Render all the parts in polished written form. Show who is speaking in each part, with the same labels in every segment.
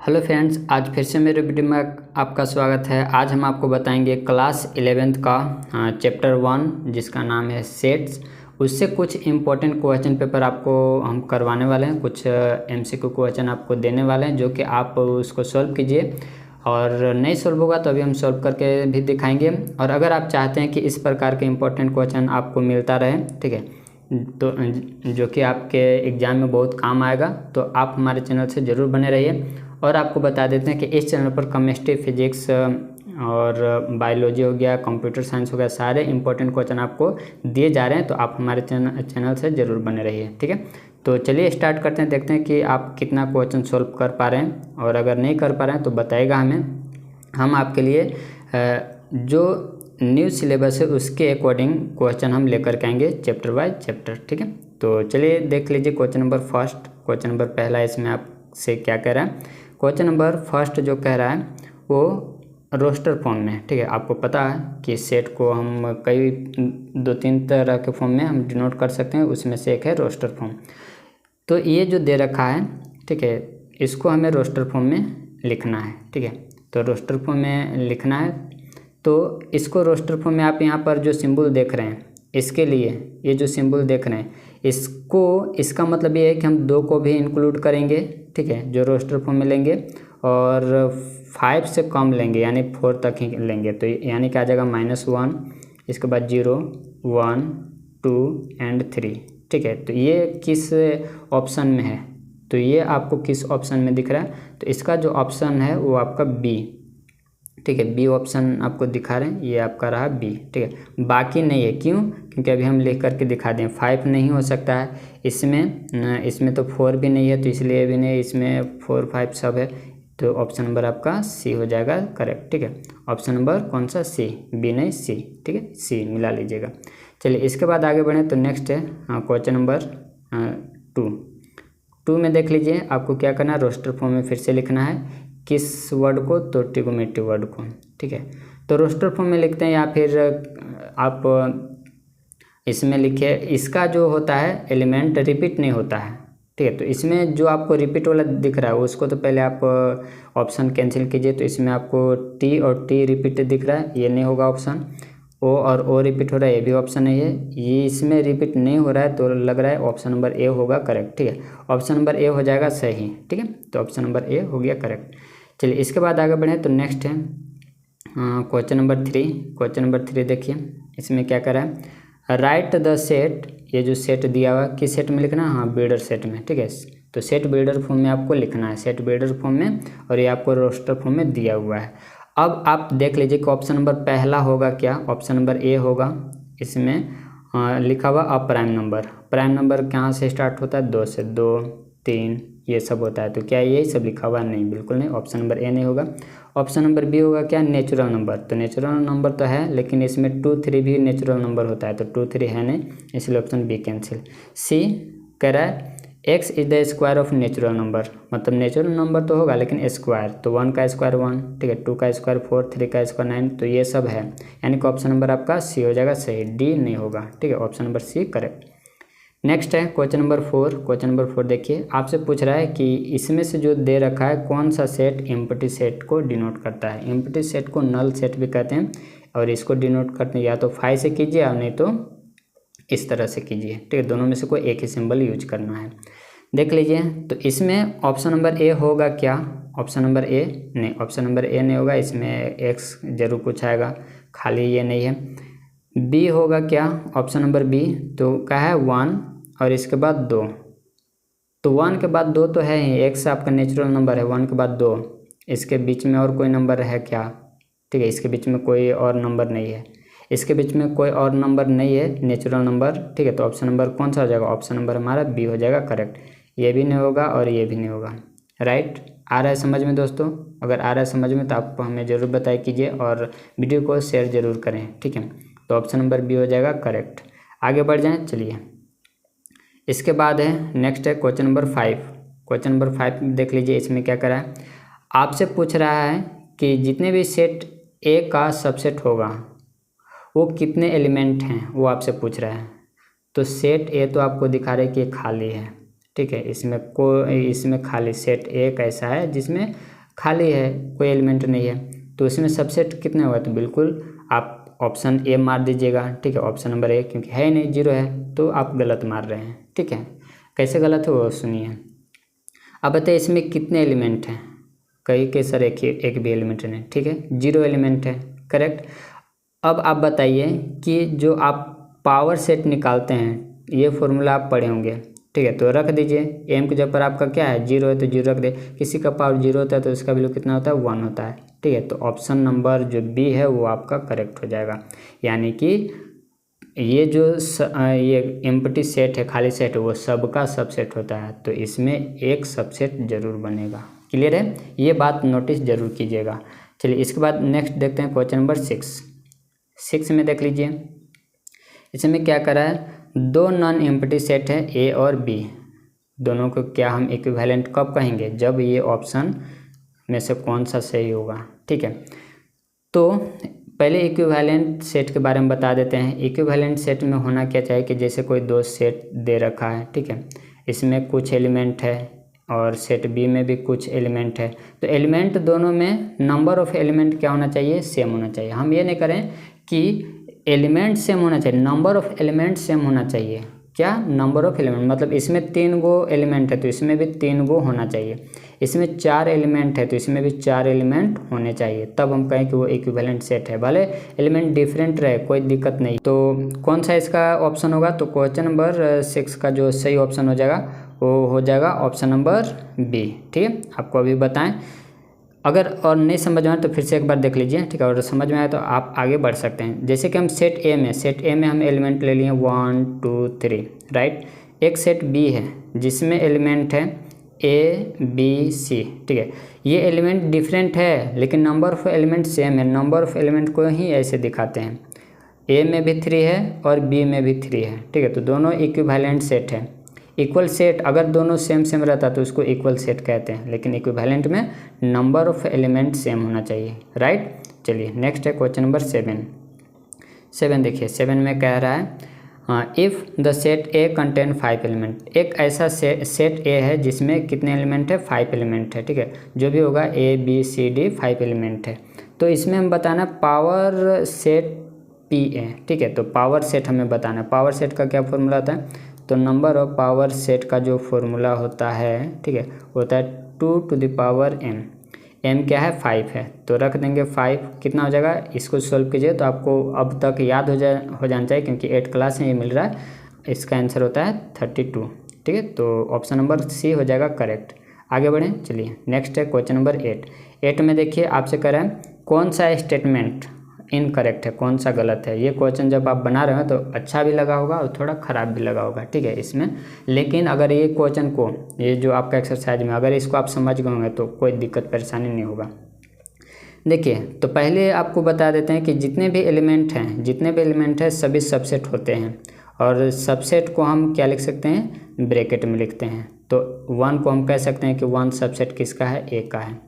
Speaker 1: Hello friends, आज फिर से मेरे वीडियो में आपका स्वागत है। आज हम आपको बताएंगे क्लास 11th का चैप्टर 1 जिसका नाम है सेट्स। उससे कुछ इम्पोर्टेंट क्वेश्चन पेपर आपको हम करवाने वाले हैं, कुछ एमसीक्यू क्वेश्चन आपको देने वाले हैं जो कि आप उसको सॉल्व कीजिए। और नहीं सॉल्व होगा तो अभी हम सॉल्व करके भी दिखाएंगे। और अगर आप चाहते हैं कि इस प्रकार के इम्पोर्टेंट क्वेश्चन आपको मिलता रहे, ठीक है, तो जो कि आपके एग्ज़ाम में बहुत काम आएगा, तो आप हमारे चैनल से ज़रूर बने रहिए। और आपको बता देते हैं कि इस चैनल पर केमिस्ट्री, फिजिक्स और बायोलॉजी हो गया, कंप्यूटर साइंस हो गया, सारे इंपॉर्टेंट क्वेश्चन आपको दिए जा रहे हैं। तो आप हमारे चैनल से ज़रूर बने रहिए, ठीक है। तो चलिए स्टार्ट करते हैं, देखते हैं कि आप कितना क्वेश्चन सॉल्व कर पा रहे हैं। और अगर नहीं कर पा रहे हैं तो बताइएगा हमें, हम आपके लिए जो न्यू सिलेबस है उसके अकॉर्डिंग क्वेश्चन हम लेकर के आएंगे चैप्टर वाइज चैप्टर, ठीक है। तो चलिए देख लीजिए question number first. Question number पहला इसमें आपसे क्या कह रहा है। क्वेश्चन नंबर फर्स्ट जो कह रहा है वो रोस्टर फॉर्म में, ठीक है। आपको पता है कि सेट को हम कई 2-3 तरह के फॉर्म में हम डिनोट कर सकते हैं, उसमें से एक है रोस्टर फॉर्म। तो ये जो दे रखा है, ठीक है, इसको हमें रोस्टर फॉर्म में लिखना है, ठीक है। तो रोस्टर फॉर्म में लिखना है, तो इसको रोस्टर फॉर्म में आप यहाँ पर जो सिंबल देख रहे हैं, इसके लिए ये जो सिंबल देख रहे हैं, इसका मतलब ये है कि हम 2 को भी इंक्लूड करेंगे, ठीक है, जो रोस्टर फॉर्म में लेंगे। और 5 से कम लेंगे, यानी 4 तक ही लेंगे। तो यानी क्या आ जाएगा -1, इसके बाद 0, 1, 2 एंड 3, ठीक है। तो ये किस ऑप्शन में है, तो ये आपको किस ऑप्शन में दिख रहा है, तो इसका जो ऑप्शन है वो आपका बी, ठीक है। बी ऑप्शन आपको दिखा रहे हैं, ये आपका रहा बी, ठीक है। बाकी नहीं है, क्यों? क्योंकि अभी हम लिख करके दिखा दें, 5 नहीं हो सकता है इसमें तो 4 भी नहीं है, तो इसलिए भी नहीं, इसमें 4, 5 सब है। तो ऑप्शन नंबर आपका सी हो जाएगा करेक्ट, ठीक है। ऑप्शन नंबर कौन सा? सी, बी नहीं सी, ठीक है, सी मिला लीजिएगा। चलिए इसके बाद आगे बढ़ें, तो नेक्स्ट है क्वेश्चन नंबर 2 में देख लीजिए आपको क्या करना है। रोस्टर फॉर्म में फिर से लिखना है, किस वर्ड को? तो ट्रिगोमेट्री वर्ड को, ठीक है। तो रोस्टर फॉर्म में लिखते हैं, या फिर आप इसमें लिखिए, इसका जो होता है एलिमेंट रिपीट नहीं होता है, ठीक है। तो इसमें जो आपको रिपीट वाला दिख रहा है उसको तो पहले आप ऑप्शन कैंसिल कीजिए। तो इसमें आपको टी और टी रिपीट दिख रहा है, ये नहीं होगा ऑप्शन। ओ और ओ रिपीट हो रहा है, ये भी ऑप्शन नहीं है। ये इसमें रिपीट नहीं हो रहा है, तो लग रहा है ऑप्शन नंबर ए होगा करेक्ट, ठीक है। ऑप्शन नंबर ए हो जाएगा सही, ठीक है। तो ऑप्शन नंबर ए हो गया करेक्ट। चलिए इसके बाद आगे बढ़ें, तो नेक्स्ट है क्वेश्चन नंबर 3। क्वेश्चन नंबर 3 देखिए, इसमें क्या करा है, राइट द सेट। ये जो सेट दिया हुआ किस सेट में लिखना है? हाँ, बिल्डर सेट में, ठीक है। तो सेट बिल्डर फॉर्म में आपको लिखना है, सेट बिल्डर फॉर्म में, और ये आपको रोस्टर फॉर्म में दिया हुआ है। अब आप देख लीजिए कि ऑप्शन नंबर पहला होगा क्या? ऑप्शन नंबर ए होगा। इसमें लिखा हुआ अप्राइम नंबर। प्राइम नंबर कहाँ से स्टार्ट होता है? 2 से, 2, 3 ये सब होता है। तो क्या यही सब लिखा हुआ? नहीं, बिल्कुल नहीं, ऑप्शन नंबर ए नहीं होगा। ऑप्शन नंबर बी होगा क्या? Natural number. तो नेचुरल नंबर तो है, लेकिन इसमें 2, 3 भी नेचुरल नंबर होता है, तो 2, 3 है नहीं, इसलिए ऑप्शन बी कैंसिल। सी कह रहा है x is the square of natural number, मतलब नेचुरल नंबर तो होगा लेकिन स्क्वायर, तो 1 का स्क्वायर 1, ठीक है, 2 का स्क्वायर 4, 3 का स्क्वायर 9, तो ये सब है, यानी कि ऑप्शन नंबर आपका सी हो जाएगा सही, डी नहीं होगा, ठीक है। Option number C correct. Next है क्वेश्चन नंबर 4। क्वेश्चन नंबर 4 देखिए, आपसे पूछ रहा है कि इसमें से जो दे रखा है कौन सा सेट एम्प्टी सेट को डिनोट करता है। एम्प्टी सेट को नल सेट भी कहते हैं, और इसको डिनोट करते हैं या तो 5 से कीजिए और नहीं तो इस तरह से कीजिए, ठीक है। दोनों में से कोई एक ही सिंबल यूज करना है। देख लीजिए, तो इसमें ऑप्शन नंबर ए होगा क्या? ऑप्शन नंबर ए नहीं, ऑप्शन नंबर ए नहीं होगा, इसमें एक्स जरूर कुछ आएगा, खाली ये नहीं है। बी होगा क्या? ऑप्शन नंबर बी, तो क्या है 1 और इसके बाद 2, तो 1 के बाद 2 तो है ही, एक्स आपका नेचुरल नंबर है, 1 के बाद 2, इसके बीच में और कोई नंबर है क्या? ठीक है, इसके बीच में कोई और नंबर नहीं है, इसके बीच में कोई और नंबर नहीं है नेचुरल नंबर, ठीक है। तो ऑप्शन नंबर कौन सा हो जाएगा? ऑप्शन नंबर हमारा बी हो जाएगा करेक्ट। ये भी नहीं होगा और ये भी नहीं होगा, राइट। आ रहा है समझ में दोस्तों? अगर आ रहा है समझ में तो आप हमें ज़रूर बताया कीजिए और वीडियो को शेयर ज़रूर करें, ठीक है। तो ऑप्शन नंबर बी हो जाएगा करेक्ट। आगे बढ़ जाएँ, चलिए इसके बाद है नेक्स्ट है क्वेश्चन नंबर 5। क्वेश्चन नंबर 5 देख लीजिए, इसमें क्या करा है, आपसे पूछ रहा है कि जितने भी सेट ए का सबसेट होगा वो कितने एलिमेंट हैं, वो आपसे पूछ रहा है। तो सेट ए तो आपको दिखा रहे कि खाली है, ठीक है, इसमें खाली सेट ए कैसा है जिसमें खाली है, कोई एलिमेंट नहीं है, तो इसमें सबसेट कितना होगा, तो बिल्कुल आप ऑप्शन ए मार दीजिएगा, ठीक है, ऑप्शन नंबर ए, क्योंकि है ही नहीं, जीरो है, तो आप गलत मार रहे हैं, ठीक है। कैसे गलत है वो सुनिए। अब बताइए इसमें कितने एलिमेंट हैं, कई के सर एक भी एलिमेंट नहीं, ठीक है, जीरो एलिमेंट है, करेक्ट। अब आप बताइए कि जो आप पावर सेट निकालते हैं, ये फॉर्मूला आप पढ़े होंगे, ठीक है, तो रख दीजिए। एम के जगह पर आपका क्या है, जीरो है, तो जीरो रख दे। किसी का पावर जीरो होता है तो इसका वैल्यू कितना होता है, 1 होता है, ठीक है। तो ऑप्शन नंबर जो बी है वो आपका करेक्ट हो जाएगा। यानी कि ये जो ये एम्प्टी सेट है, खाली सेट है, वो सबका सबसेट होता है, तो इसमें एक सबसेट जरूर बनेगा। क्लियर है, ये बात नोटिस जरूर कीजिएगा। चलिए इसके बाद नेक्स्ट देखते हैं क्वेश्चन नंबर 6 में देख लीजिए। इसमें क्या करा है, दो नॉन एम्प्टी सेट है ए और बी, दोनों को क्या हम इक्विवेलेंट कब कहेंगे, जब ये ऑप्शन में से कौन सा सही होगा, ठीक है। तो पहले इक्विवेलेंट सेट के बारे में बता देते हैं। इक्विवेलेंट सेट में होना क्या चाहिए कि जैसे कोई दो सेट दे रखा है, ठीक है, इसमें कुछ एलिमेंट है और सेट बी में भी कुछ एलिमेंट है, तो एलिमेंट दोनों में नंबर ऑफ एलिमेंट क्या होना चाहिए, सेम होना चाहिए। हम ये नहीं करें कि एलिमेंट सेम होना चाहिए, नंबर ऑफ एलिमेंट सेम होना चाहिए। क्या, नंबर ऑफ एलिमेंट, मतलब इसमें 3 गो एलिमेंट है तो इसमें भी 3 गो होना चाहिए, इसमें 4 एलिमेंट है तो इसमें भी 4 एलिमेंट होने चाहिए, तब हम कहें कि वो इक्विवेलेंट सेट है। भले एलिमेंट डिफरेंट रहे, कोई दिक्कत नहीं। तो कौन सा इसका ऑप्शन होगा, तो क्वेश्चन नंबर 6 का जो सही ऑप्शन हो जाएगा वो हो जाएगा ऑप्शन नंबर बी, ठीक है। आपको अभी बताएं, अगर और नहीं समझ में आए तो फिर से एक बार देख लीजिए, ठीक है, और समझ में आए तो आप आगे बढ़ सकते हैं। जैसे कि हम सेट ए में हम एलिमेंट ले लिए 1 2 3, राइट। एक सेट बी है जिसमें एलिमेंट है ए बी सी, ठीक है। ये एलिमेंट डिफरेंट है लेकिन नंबर ऑफ एलिमेंट सेम है, नंबर ऑफ एलिमेंट को ही ऐसे दिखाते हैं, ए में भी 3 है और बी में भी 3 है, ठीक है। तो दोनों इक्विवेलेंट सेट है। इक्वल सेट अगर दोनों सेम रहता तो उसको इक्वल सेट कहते हैं, लेकिन इक्विवेलेंट में नंबर ऑफ एलिमेंट सेम होना चाहिए, राइट। चलिए नेक्स्ट है क्वेश्चन नंबर 7 देखिए। 7 में कह रहा है if the set A contain 5 element. एक ऐसा सेट ए है जिसमें कितने एलिमेंट है, 5 एलिमेंट है, ठीक है। जो भी होगा A B C D 5 element है। तो इसमें हम बताना पावर सेट पी ए, ठीक है। तो पावर सेट हमें बताना, पावर सेट का क्या फॉर्मूला होता है, तो नंबर ऑफ पावर सेट का जो फॉर्मूला होता है, ठीक है, होता है 2 to the power m। m क्या है, 5 है, तो रख देंगे 5, कितना हो जाएगा, इसको सॉल्व कीजिए तो आपको अब तक याद हो जाना चाहिए, क्योंकि 8 क्लास में ये मिल रहा है। इसका आंसर होता है 32, ठीक है। तो ऑप्शन नंबर सी हो जाएगा करेक्ट। आगे बढ़ें, चलिए नेक्स्ट है क्वेश्चन नंबर 8 में देखिए आपसे कह रहा है कौन सा स्टेटमेंट इनकरेक्ट है, कौन सा गलत है। ये क्वेश्चन जब आप बना रहे हो तो अच्छा भी लगा होगा और थोड़ा ख़राब भी लगा होगा, ठीक है इसमें। लेकिन अगर ये क्वेश्चन को, ये जो आपका एक्सरसाइज में अगर इसको आप समझ गए होंगे तो कोई दिक्कत परेशानी नहीं होगा। देखिए तो पहले आपको बता देते हैं कि जितने भी एलिमेंट हैं सभी सबसेट होते हैं, और सबसेट को हम क्या लिख सकते हैं, ब्रैकेट में लिखते हैं। तो 1 को हम कह सकते हैं कि 1 सबसेट किसका है, ए का है।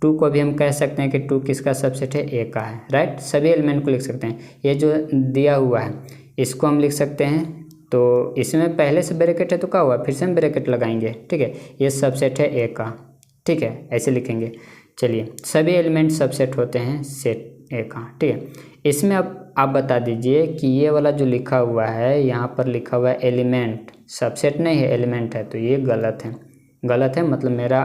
Speaker 1: 2 को भी हम कह सकते हैं कि 2 किसका सबसेट है, ए का है, राइट। सभी एलिमेंट को लिख सकते हैं। ये जो दिया हुआ है इसको हम लिख सकते हैं, तो इसमें पहले से ब्रैकेट है तो क्या हुआ, फिर से हम ब्रैकेट लगाएंगे, ठीक है। ये सबसेट है ए का, ठीक है, ऐसे लिखेंगे। चलिए सभी एलिमेंट सबसेट होते हैं सेट ए का, ठीक है। इसमें अब आप बता दीजिए कि ये वाला जो लिखा हुआ है, यहाँ पर लिखा हुआ है एलिमेंट, सबसेट नहीं है, एलिमेंट है, तो ये गलत है। मतलब मेरा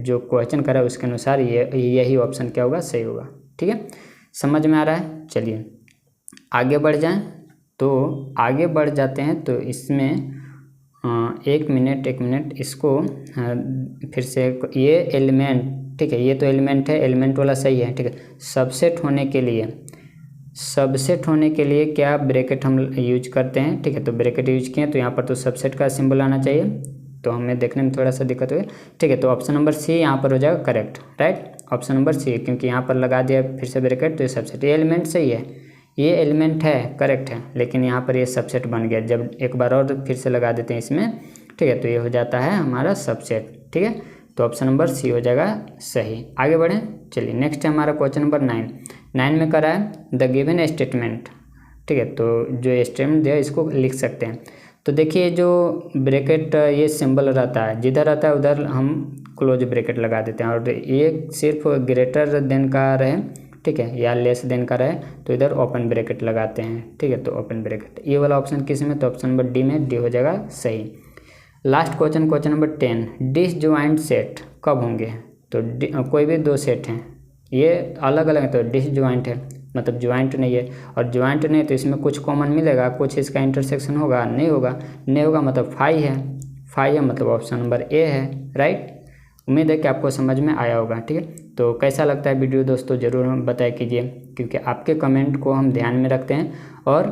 Speaker 1: जो क्वेश्चन करा है उसके अनुसार यही ऑप्शन क्या होगा, सही होगा, ठीक है। समझ में आ रहा है। चलिए आगे बढ़ जाएं, तो आगे बढ़ जाते हैं। तो इसमें एक मिनट इसको फिर से, ये एलिमेंट, ठीक है, ये तो एलिमेंट है, एलिमेंट वाला सही है, ठीक है। सबसेट होने के लिए क्या ब्रैकेट हम यूज करते हैं, ठीक है। तो ब्रैकेट यूज किए तो यहाँ पर तो सबसेट का सिंबल आना चाहिए, तो हमें देखने में थोड़ा सा दिक्कत हुई, ठीक है। तो ऑप्शन नंबर सी यहाँ पर हो जाएगा correct, right. Option number C, क्योंकि यहाँ पर लगा दिया फिर से ब्रैकेट, तो ये सबसेट, ये एलिमेंट सही है, ये एलिमेंट है, करेक्ट है, लेकिन यहाँ पर ये सबसेट बन गया। जब एक बार और फिर से लगा देते हैं इसमें, ठीक है, तो ये हो जाता है हमारा सबसेट, ठीक है। तो ऑप्शन नंबर सी हो जाएगा सही। आगे बढ़ें, चलिए नेक्स्ट है हमारा क्वेश्चन नंबर 9 में करा है द गिवन स्टेटमेंट, ठीक है। तो जो स्टेटमेंट दिया इसको लिख सकते हैं। तो देखिए जो ब्रैकेट ये सिंबल रहता है, जिधर रहता है उधर हम क्लोज ब्रैकेट लगा देते हैं, और ये सिर्फ ग्रेटर देन का रहे, ठीक है, या लेस देन का रहे तो इधर ओपन ब्रैकेट लगाते हैं, ठीक है। तो ओपन ब्रैकेट, ये वाला ऑप्शन किस में, तो ऑप्शन नंबर डी में, डी हो जाएगा सही। Last question, question number 10, disjoint set कब होंगे, तो कोई भी दो सेट हैं, ये अलग अलग है तो डिसजॉइंट है, मतलब ज्वाइंट नहीं है, और ज्वाइंट नहीं तो इसमें कुछ कॉमन मिलेगा, कुछ इसका इंटरसेक्शन होगा, नहीं होगा, नहीं होगा मतलब फाई है, फाई है मतलब ऑप्शन नंबर ए है, राइट। उम्मीद है कि आपको समझ में आया होगा, ठीक है। तो कैसा लगता है वीडियो दोस्तों, ज़रूर हम बताया कीजिए, क्योंकि आपके कमेंट को हम ध्यान में रखते हैं, और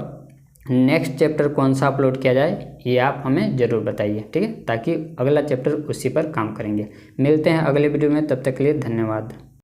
Speaker 1: नेक्स्ट चैप्टर कौन सा अपलोड किया जाए ये आप हमें ज़रूर बताइए, ठीक है, ताकि अगला चैप्टर उसी पर काम करेंगे। मिलते हैं अगले वीडियो में, तब तक के लिए धन्यवाद।